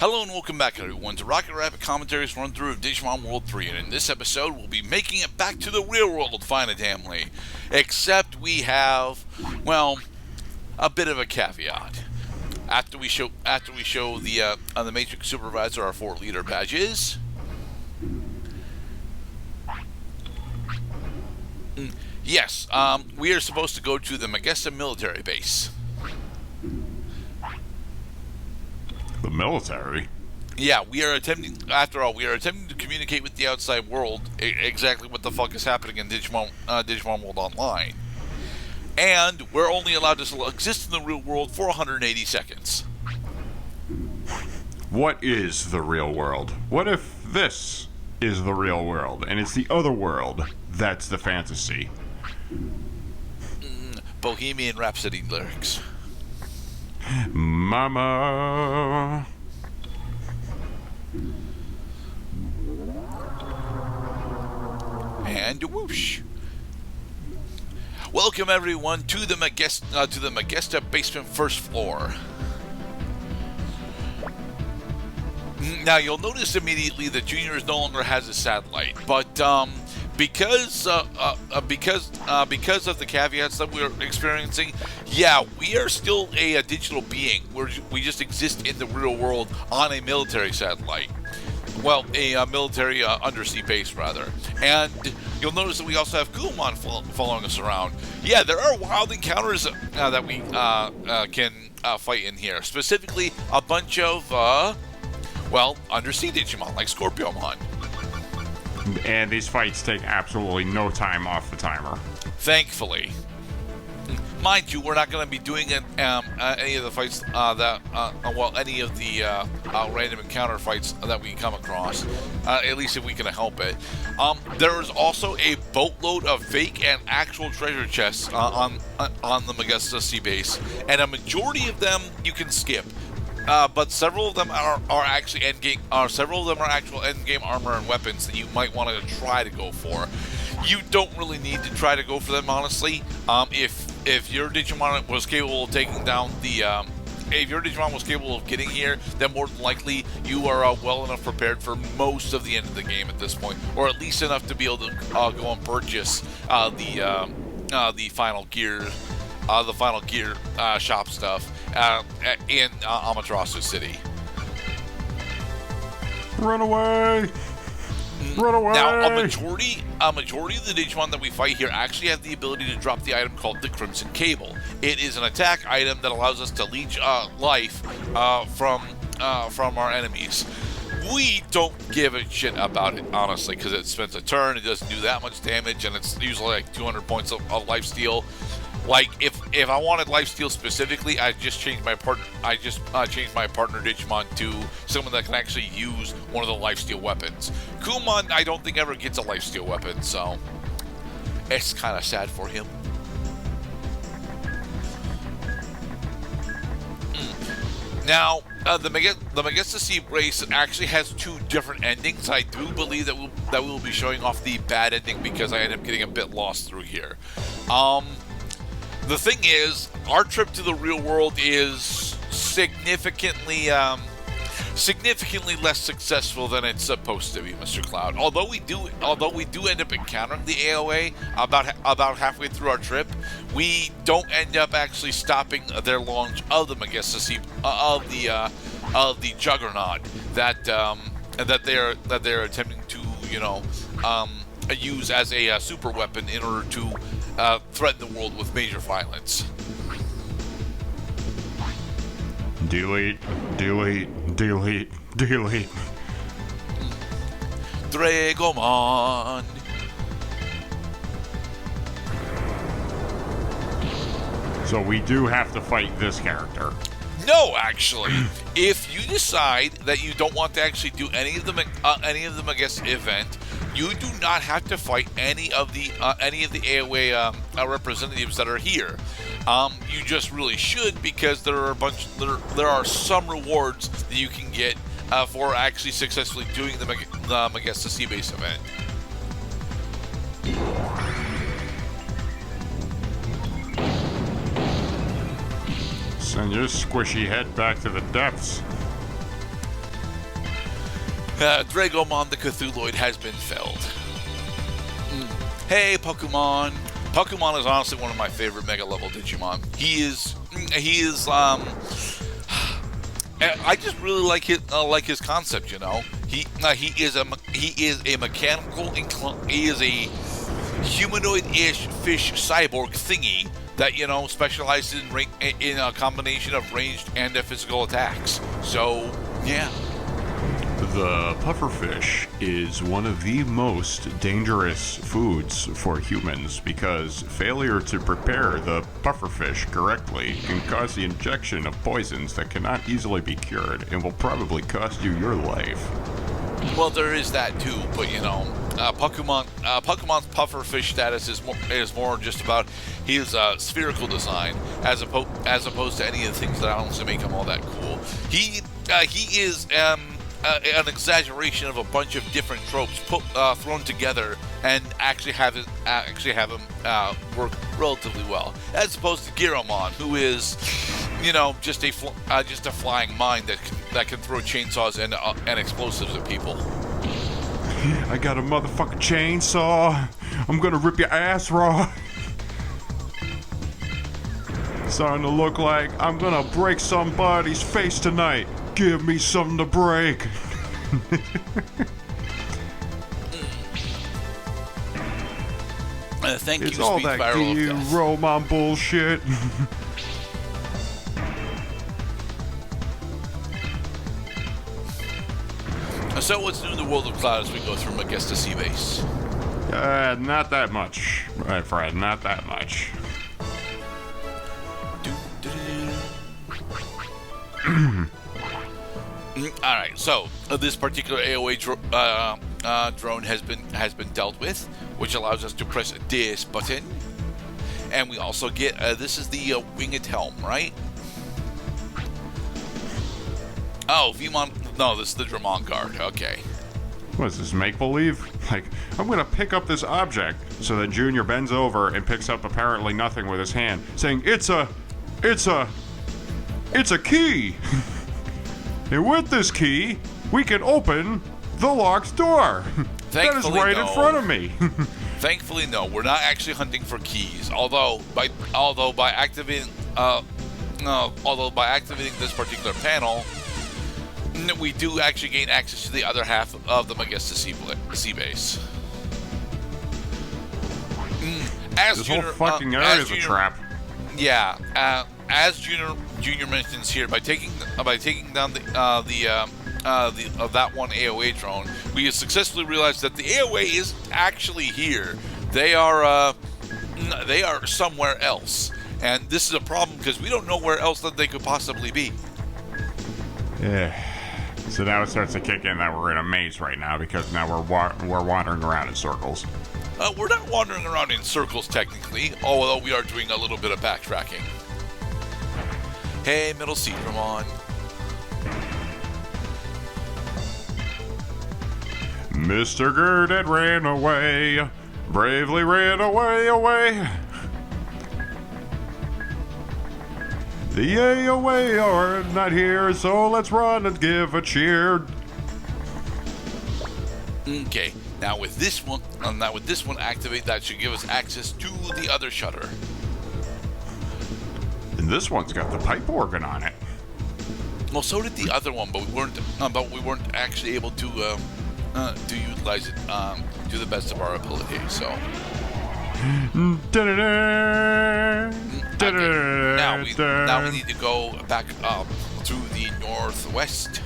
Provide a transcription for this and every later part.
Hello and welcome back everyone to Rocket Rabbit Commentaries run through of Digimon World 3, and in this episode we'll be making it back to the real world finally. Except we have, well, a bit of a caveat. After we show the Matrix Supervisor our 4 leader badges. Yes, we are supposed to go to the Magasta Military Base. The military? Yeah, we are attempting to communicate with the outside world exactly what the fuck is happening in Digimon World Online. And we're only allowed to exist in the real world for 180 seconds. What is the real world? What if this is the real world and it's the other world that's the fantasy? Bohemian Rhapsody lyrics. Mama. And whoosh. Welcome everyone to the Magesta basement first floor. Now you'll notice immediately that Juniors no longer has a satellite, but because of the caveats that we're experiencing, yeah, we are still a digital being. We just exist in the real world on a military satellite. Well, a military undersea base, rather. And you'll notice that we also have Kumon following us around. Yeah, there are wild encounters that we can fight in here. Specifically, a bunch of, undersea Digimon, like Scorpiomon. And these fights take absolutely no time off the timer. Thankfully. Mind you, we're not going to be doing any of the fights any of the random encounter fights that we come across, at least if we can help it. There is also a boatload of fake and actual treasure chests on the Magasta Seae Base, and a majority of them you can skip. But several of them are actually endgame. Several of them are actual endgame armor and weapons that you might want to try to go for. You don't really need to try to go for them, honestly. If your Digimon was capable of taking down if your Digimon was capable of getting here, then more than likely you are well enough prepared for most of the end of the game at this point, or at least enough to be able to go and purchase the final gear shop stuff in Amaterasu City. Run away! Run away! Now, a majority of the Digimon that we fight here actually have the ability to drop the item called the Crimson Cable. It is an attack item that allows us to leech life from our enemies. We don't give a shit about it, honestly, because it spends a turn, it doesn't do that much damage, and it's usually like 200 points of lifesteal. Like, if I wanted lifesteal specifically, I just changed my partner Digimon to someone that can actually use one of the lifesteal weapons. Kumon, I don't think ever gets a lifesteal weapon, so it's kind of sad for him. Now, the Magasta Seae Base actually has 2 different endings. I do believe that we'll be showing off the bad ending because I ended up getting a bit lost through here. The thing is, our trip to the real world is significantly less successful than it's supposed to be, Mr. Cloud. Although we do end up encountering the A.o.A about halfway through our trip, we don't end up actually stopping their launch of the Magasta Seae of the Juggernaut that they're attempting to use as a super weapon in order to threaten the world with major violence. Delete. Dragomon. So we do have to fight this character. No, actually, if you decide that you don't want to actually do any of the Magesta event, you do not have to fight any of the A.o.A representatives that are here. You just really should, because there are some rewards that you can get for actually successfully doing the Magasta Seae Base event. Send your squishy head back to the depths. Dragomon the Cthulhuid has been felled. Hey, Pokemon. Pokemon is honestly one of my favorite Mega level Digimon. He is. I just really like his concept. You know, he is a mechanical. He is a humanoid-ish fish cyborg thingy that specializes in a combination of ranged and physical attacks. So yeah. The pufferfish is one of the most dangerous foods for humans because failure to prepare the pufferfish correctly can cause the injection of poisons that cannot easily be cured and will probably cost you your life. Well, there is that too, but Pokemon's pufferfish status is more just about his spherical design as opposed to any of the things that honestly make him all that cool. He is an exaggeration of a bunch of different tropes thrown together and actually have him work relatively well, as opposed to Giromon, who is just a flying mine that can throw chainsaws and explosives at people. I got a motherfucking chainsaw. I'm gonna rip your ass raw. Starting to look like I'm gonna break somebody's face tonight. Give me something to break. Thank you, it's all Speed that Viral Romon bullshit. So what's new in the world of Cloud as we go through Magasta Seae Base? Not that much, my friend. Not that much. All right, so this particular A.o.A drone has been dealt with, which allows us to press this button, and we also get this is the winged helm, right? Oh, Vmon. No, this is the Dramon guard. Okay. What is this, make-believe? Like, I'm gonna pick up this object, so that Junior bends over and picks up apparently nothing with his hand, saying, it's a key! And with this key, we can open the locked door! That is right in front of me! Thankfully, no, we're not actually hunting for keys, although by activating this particular panel, we do actually gain access to the other half of the Magasta Seae Base. This whole fucking area is a trap. Yeah, as Junior mentions here, by taking down that one A.o.A drone, we have successfully realized that the A.o.A is actually here. They are somewhere else, and this is a problem because we don't know where else that they could possibly be. Yeah. So now it starts to kick in that we're in a maze right now because now we're wandering around in circles. We're not wandering around in circles technically, although we are doing a little bit of backtracking. Hey, Middle Seedramon. Mr. Girded ran away, bravely ran away. The A.o.A are not here, so let's run and give a cheer. Okay, now with this one activate, that should give us access to the other shutter. And this one's got the pipe organ on it. Well, so did the other one, but we weren't actually able to utilize it to the best of our ability. So. Now we need to go back up to the northwest.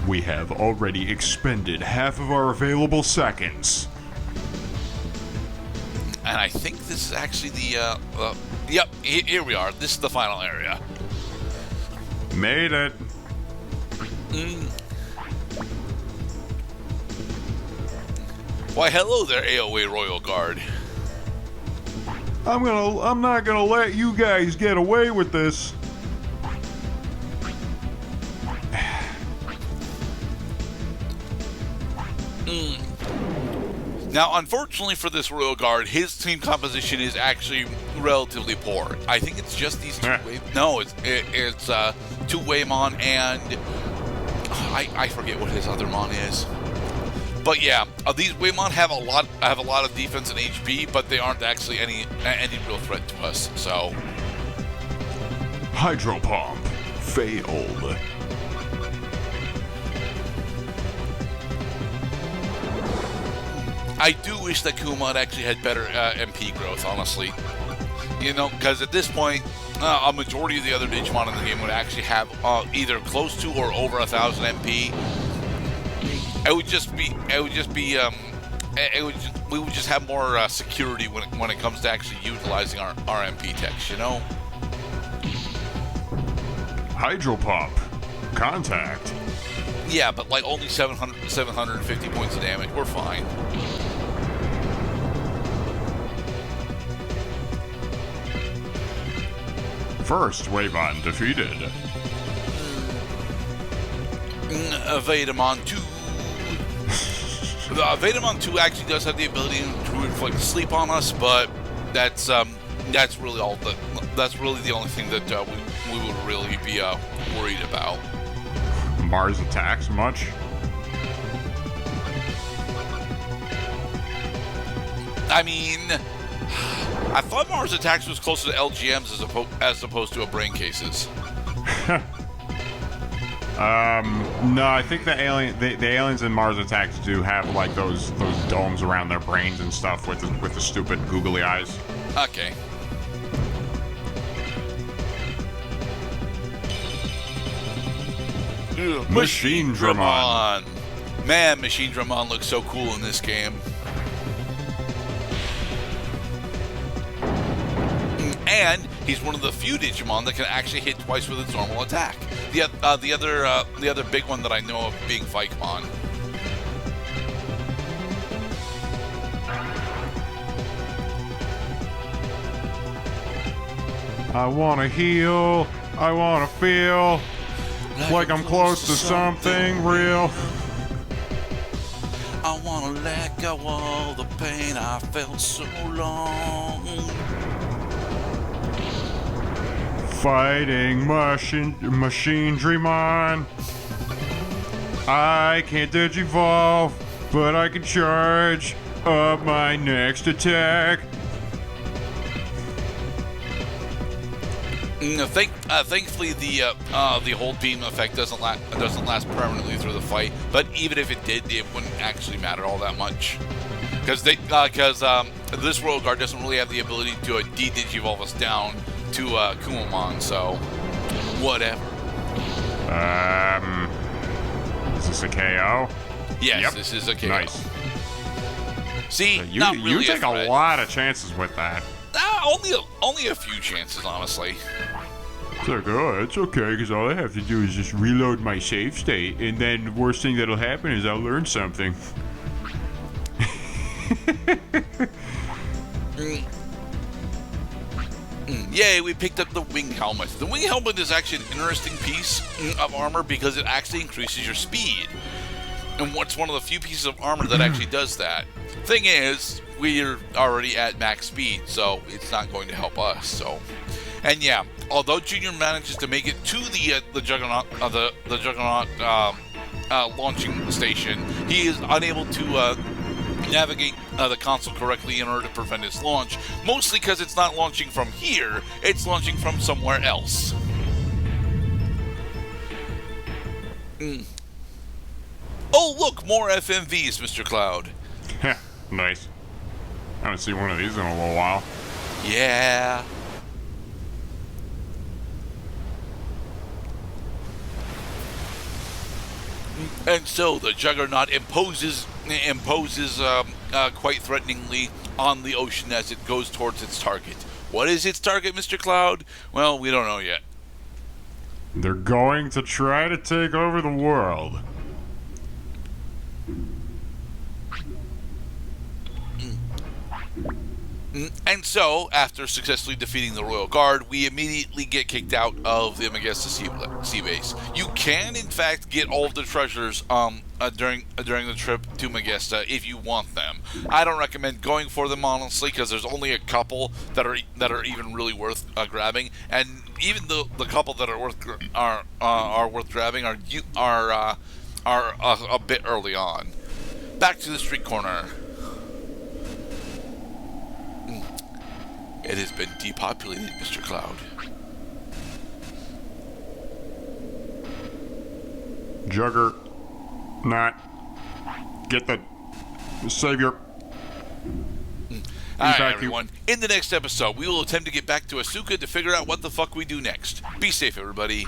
We have already expended half of our available seconds. And I think this is actually the, yep, here we are. This is the final area. Made it. Why, hello there, A.o.A Royal Guard. I'm not gonna let you guys get away with this. Now, unfortunately for this Royal Guard, his team composition is actually relatively poor. I think it's just these two. No, it's two Waymon and I forget what his other Mon is. But yeah, these Waymon have a lot of defense and HP, but they aren't actually any real threat to us. So, Hydro Pump failed. I do wish that Kumon actually had better MP growth, honestly. You know, because at this point, a majority of the other Digimon in the game would actually have either close to or over 1,000 MP. We would just have more security when it comes to actually utilizing our MP techs, you know? Hydro Pump. Contact. Yeah, but like only 750 points of damage. We're fine. First Waymon defeated. Vedamon 2. Vedamon 2 actually does have the ability to inflict sleep on us, but that's really all. That's really the only thing that we would really be worried about. Mars attacks much? I mean, I thought Mars attacks was closer to LGMs as opposed to a brain cases. No, I think the aliens in Mars attacks do have like those domes around their brains and stuff with the stupid googly eyes. Okay. Machine Dramon. Man, Machine Dramon looks so cool in this game. And he's one of the few Digimon that can actually hit twice with its normal attack. The other big one that I know of being Vikemon. I wanna heal. I wanna feel like I'm close to something real. I wanna let go of the pain I felt so long. Fighting Machine Dramon. I can't digivolve, but I can charge up my next attack. Thankfully, the hold beam effect doesn't last permanently through the fight. But even if it did, it wouldn't actually matter all that much, because this Royal Guard doesn't really have the ability to de-digivolve us down to Kumamon, so whatever. Is this a KO? Yes, yep. This is a KO. Nice. See, You not really take a lot of chances with that. Only a few chances, honestly. It's like, oh, it's okay, because all I have to do is just reload my save state, and then the worst thing that'll happen is I'll learn something. Yay, we picked up the wing helmet. The wing helmet is actually an interesting piece of armor because it actually increases your speed. And what's one of the few pieces of armor that actually does that. Thing is, we're already at max speed, so it's not going to help us. So, and yeah, although Junior manages to make it to the Juggernaut launching station, he is unable to navigate the console correctly in order to prevent its launch, mostly because it's not launching from here, it's launching from somewhere else. Oh, look, more FMVs, Mr. Cloud. Nice. I haven't seen one of these in a little while. Yeah. And so the Juggernaut imposes quite threateningly on the ocean as it goes towards its target. What is its target, Mr. Cloud? Well, we don't know yet. They're going to try to take over the world. And so, after successfully defeating the Royal Guard, we immediately get kicked out of the Magasta Seae Base. You can, in fact, get all of the treasures during the trip to Magasta if you want them. I don't recommend going for them, honestly, because there's only a couple that are even really worth grabbing, and even the couple that are worth grabbing are a bit early on. Back to the street corner. It has been depopulated, Mr. Cloud. Juggernaut. Get the savior. Alright, everyone. In the next episode, we will attempt to get back to Asuka to figure out what the fuck we do next. Be safe, everybody.